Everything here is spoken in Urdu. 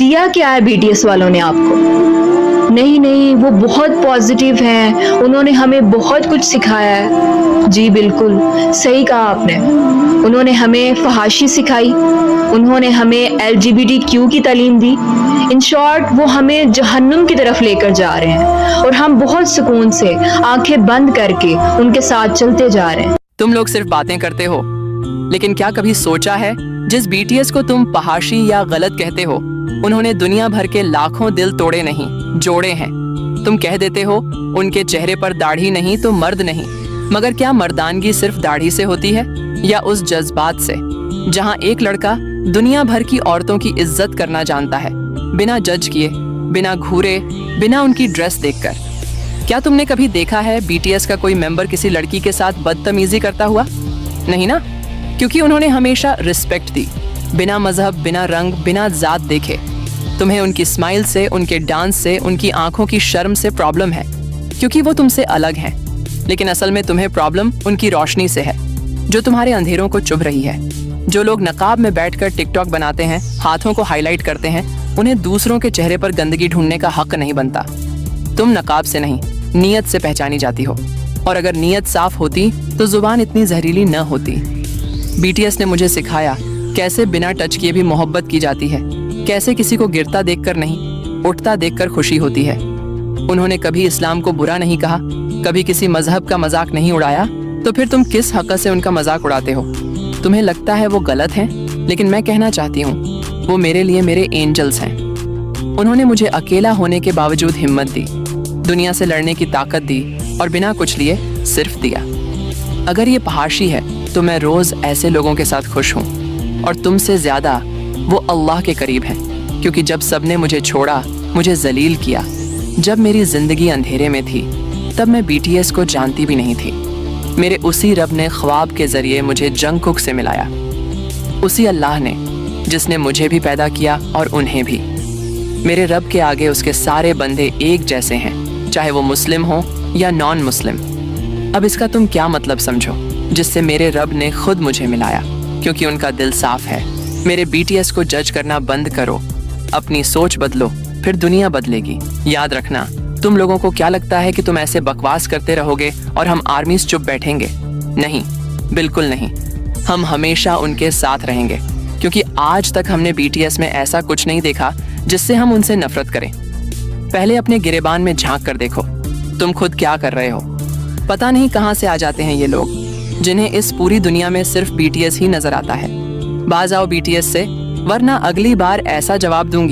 دیا کیا ہے BTS والوں نے آپ کو؟ نہیں وہ بہت پازیٹیو ہیں، انہوں نے ہمیں بہت کچھ سکھایا ہے۔ جی بالکل صحیح کہا آپ نے، انہوں نے ہمیں فحاشی سکھائی، انہوں نے ہمیں LGBTQ کی تعلیم دی۔ ان شارٹ وہ ہمیں جہنم کی طرف لے کر جا رہے ہیں اور ہم بہت سکون سے آنکھیں بند کر کے ان کے ساتھ چلتے جا رہے ہیں۔ تم لوگ صرف باتیں کرتے ہو، لیکن کیا کبھی سوچا ہے جس BTS کو تم فحاشی یا غلط کہتے ہو، انہوں نے دنیا بھر کے لاکھوں دل توڑے نہیں، جوڑے ہیں۔ تم کہہ دیتے ہو ان کے چہرے پر داڑھی نہیں تو مرد نہیں، مگر کیا مردانگی صرف داڑھی سے ہوتی ہے یا اس جذبات سے جہاں ایک لڑکا دنیا بھر کی عورتوں کی عزت کرنا جانتا ہے، بنا جج کیے، بنا گھورے، بنا ان کی ڈریس دیکھ کر؟ کیا تم نے کبھی دیکھا ہے BTS کا کوئی ممبر کسی لڑکی کے ساتھ بدتمیزی کرتا ہوا؟ نہیں نا، کیونکہ انہوں نے ہمیشہ رسپیکٹ دی، بنا مذہب، بنا رنگ، بنا ذات دیکھے۔ تمہیں ان کی اسمائل سے، ان کے ڈانس سے، ان کی آنکھوں کی شرم سے پرابلم ہے، کیونکہ وہ تم سے الگ ہیں، لیکن اصل میں تمہیں پرابلم ان کی روشنی سے ہے جو تمہارے اندھیروں کو چبھ رہی ہے۔ جو لوگ نقاب میں بیٹھ کر ٹک ٹاک بناتے ہیں، ہاتھوں کو ہائی لائٹ کرتے ہیں، انہیں دوسروں کے چہرے پر گندگی ڈھونڈنے کا حق نہیں بنتا۔ تم نقاب سے نہیں، نیت سے پہچانی جاتی ہو، اور اگر نیت صاف ہوتی تو زبان اتنی زہریلی نہ ہوتی۔ BTS نے مجھے سکھایا کیسے بنا ٹچ کیے بھی محبت کی جاتی ہے، کیسے کسی کو گرتا دیکھ کر نہیں، اٹھتا دیکھ کر خوشی ہوتی ہے۔ انہوں نے کبھی اسلام کو برا نہیں کہا، کبھی کسی مذہب کا مذاق نہیں اڑایا، تو پھر تم کس حق سے ان کا مذاق اڑاتے ہو؟ تمہیں لگتا ہے وہ غلط ہیں، لیکن میں کہنا چاہتی ہوں وہ میرے لیے میرے اینجلز ہیں۔ انہوں نے مجھے اکیلا ہونے کے باوجود ہمت دی، دنیا سے لڑنے کی طاقت دی، اور بنا کچھ لیے صرف دیا۔ اگر یہ فحاشی ہے تو میں روز ایسے لوگوں کے ساتھ خوش ہوں، اور تم سے زیادہ وہ اللہ کے قریب ہیں، کیونکہ جب سب نے مجھے چھوڑا، مجھے ذلیل کیا، جب میری زندگی اندھیرے میں تھی، تب میں BTS کو جانتی بھی نہیں تھی۔ میرے اسی رب نے خواب کے ذریعے مجھے جنگکوک سے ملایا، اسی اللہ نے جس نے مجھے بھی پیدا کیا اور انہیں بھی۔ میرے رب کے آگے اس کے سارے بندے ایک جیسے ہیں، چاہے وہ مسلم ہوں یا نان مسلم۔ اب اس کا تم کیا مطلب سمجھو جس سے میرے رب نے خود مجھے ملایا، کیونکہ ان کا دل صاف ہے۔ میرے BTS کو جج کرنا بند کرو، اپنی سوچ بدلو، پھر دنیا بدلے گی۔ یاد رکھنا، تم لوگوں کو کیا لگتا ہے کہ تم ایسے بکواس کرتے رہو گے اور ہم آرمیز چپ بیٹھیں گے؟ نہیں، بالکل نہیں، ہم ہمیشہ ان کے ساتھ رہیں گے، کیونکہ آج تک ہم نے BTS میں ایسا کچھ نہیں دیکھا جس سے ہم ان سے نفرت کریں۔ پہلے اپنے گریبان میں جھانک کر دیکھو، تم خود کیا کر رہے ہو۔ پتہ نہیں کہاں سے آ جاتے ہیں یہ لوگ جنہیں اس پوری دنیا میں صرف BTS ہی نظر آتا ہے۔ باز آؤ BTS سے، ورنہ اگلی بار ایسا جواب دوں گی